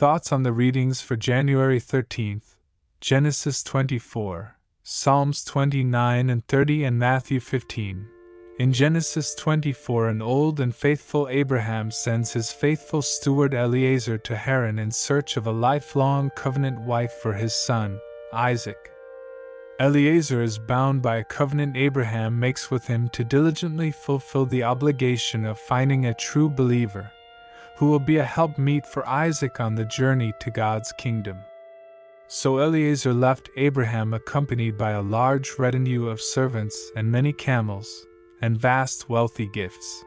Thoughts on the readings for January 13th, Genesis 24, Psalms 29 and 30 and Matthew 15. In Genesis 24, an old and faithful Abraham sends his faithful steward Eliezer to Haran in search of a lifelong covenant wife for his son, Isaac. Eliezer is bound by a covenant Abraham makes with him to diligently fulfill the obligation of finding a true believer, who will be a helpmeet for Isaac on the journey to God's kingdom. So Eliezer left Abraham accompanied by a large retinue of servants and many camels, and vast wealthy gifts.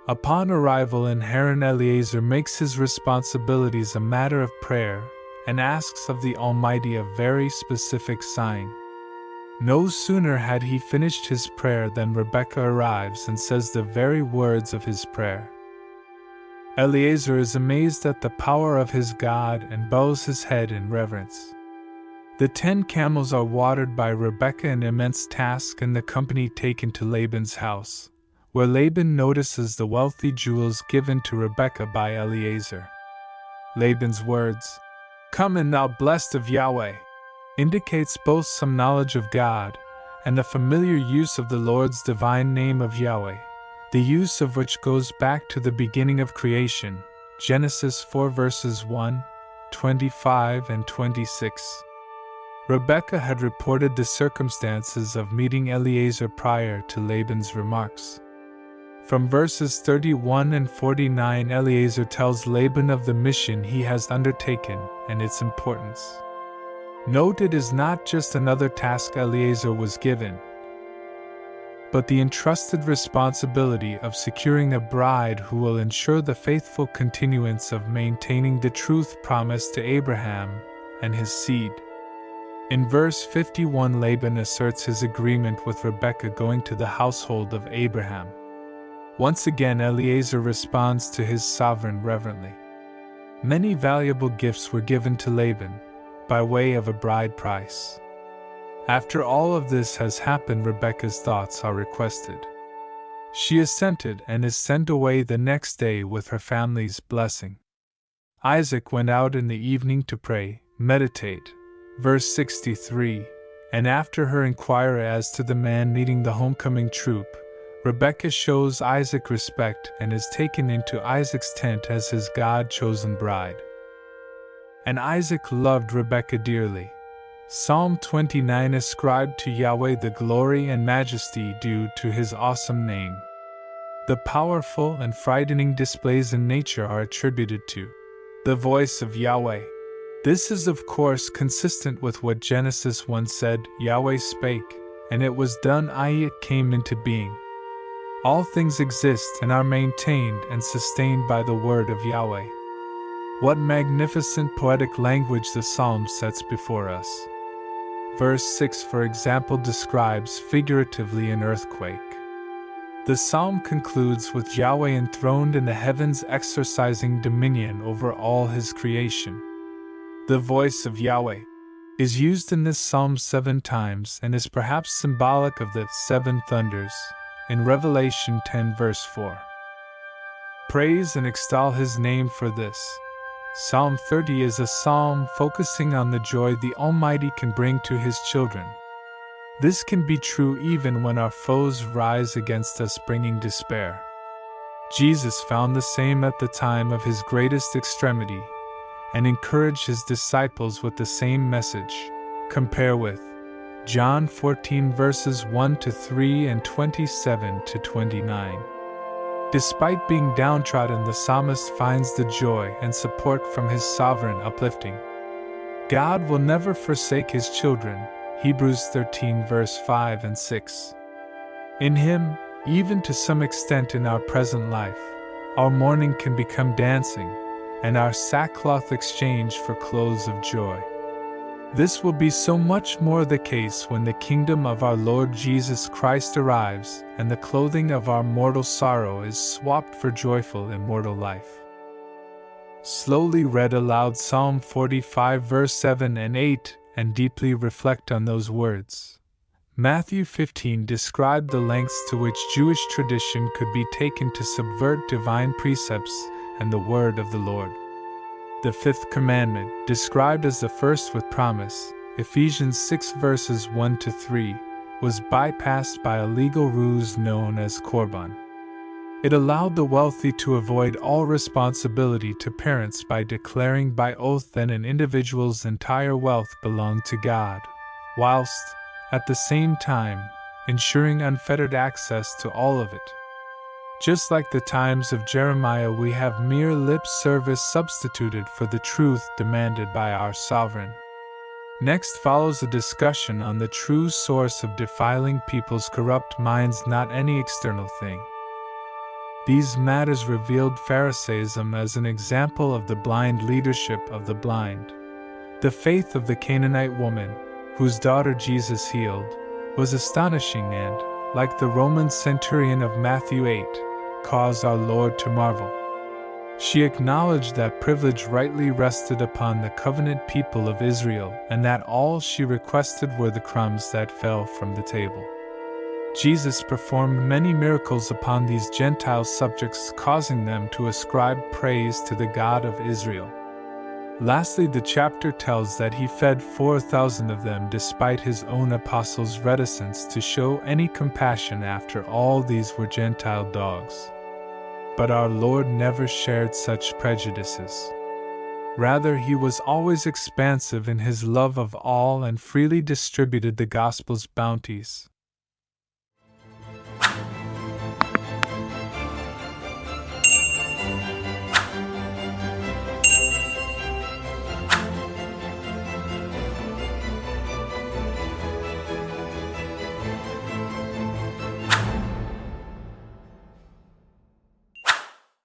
Upon arrival in Haran, Eliezer makes his responsibilities a matter of prayer and asks of the Almighty a very specific sign. No sooner had he finished his prayer than Rebekah arrives and says the very words of his prayer. Eliezer is amazed at the power of his God and bows his head in reverence. The 10 camels are watered by Rebekah, an immense task, and the company taken to Laban's house, where Laban notices the wealthy jewels given to Rebekah by Eliezer. Laban's words, "Come in, thou blessed of Yahweh," indicates both some knowledge of God and the familiar use of the Lord's divine name of Yahweh, the use of which goes back to the beginning of creation, Genesis 4 verses 1, 25 and 26. Rebekah had reported the circumstances of meeting Eliezer prior to Laban's remarks. From verses 31 and 49, Eliezer tells Laban of the mission he has undertaken and its importance. Note, it is not just another task Eliezer was given, but the entrusted responsibility of securing a bride who will ensure the faithful continuance of maintaining the truth promised to Abraham and his seed. In verse 51, Laban asserts his agreement with Rebekah going to the household of Abraham. Once again, Eliezer responds to his sovereign reverently. Many valuable gifts were given to Laban, by way of a bride price. After all of this has happened, Rebekah's thoughts are requested. She assented and is sent away the next day with her family's blessing. Isaac went out in the evening to pray, meditate, verse 63, and after her inquiry as to the man leading the homecoming troop, Rebekah shows Isaac respect and is taken into Isaac's tent as his God-chosen bride. And Isaac loved Rebekah dearly. Psalm 29 ascribed to Yahweh the glory and majesty due to his awesome name. The powerful and frightening displays in nature are attributed to the voice of Yahweh. This is of course consistent with what Genesis 1 said, Yahweh spake, and it was done, i.e. it came into being. All things exist and are maintained and sustained by the word of Yahweh. What magnificent poetic language the psalm sets before us. Verse 6, for example, describes figuratively an earthquake. The psalm concludes with Yahweh enthroned in the heavens exercising dominion over all his creation. The voice of Yahweh is used in this psalm 7 times and is perhaps symbolic of the 7 thunders in Revelation 10 verse 4. Praise and extol his name for this. Psalm 30 is a psalm focusing on the joy the Almighty can bring to his children. This can be true even when our foes rise against us bringing despair. Jesus found the same at the time of his greatest extremity, and encouraged his disciples with the same message. Compare with John 14 verses 1 to 3 and 27 to 29. Despite being downtrodden, the psalmist finds the joy and support from his sovereign uplifting. God will never forsake his children, Hebrews 13 verse 5 and 6. In him, even to some extent in our present life, our mourning can become dancing, and our sackcloth exchanged for clothes of joy. This will be so much more the case when the kingdom of our Lord Jesus Christ arrives and the clothing of our mortal sorrow is swapped for joyful immortal life. Slowly read aloud Psalm 45 verse 7 and 8 and deeply reflect on those words. Matthew 15 described the lengths to which Jewish tradition could be taken to subvert divine precepts and the word of the Lord. The fifth commandment, described as the first with promise, Ephesians 6 verses 1 to 3, was bypassed by a legal ruse known as korban. It allowed the wealthy to avoid all responsibility to parents by declaring by oath that an individual's entire wealth belonged to God, whilst, at the same time, ensuring unfettered access to all of it. Just like the times of Jeremiah, we have mere lip service substituted for the truth demanded by our sovereign. Next follows a discussion on the true source of defiling people's corrupt minds, not any external thing. These matters revealed Pharisaism as an example of the blind leadership of the blind. The faith of the Canaanite woman, whose daughter Jesus healed, was astonishing and, like the Roman centurion of Matthew 8, caused our Lord to marvel. She acknowledged that privilege rightly rested upon the covenant people of Israel, and that all she requested were the crumbs that fell from the table. Jesus performed many miracles upon these Gentile subjects, causing them to ascribe praise to the God of Israel. Lastly, the chapter tells that he fed 4,000 of them despite his own apostles' reticence to show any compassion after all these were Gentile dogs. But our Lord never shared such prejudices. Rather, he was always expansive in his love of all and freely distributed the gospel's bounties.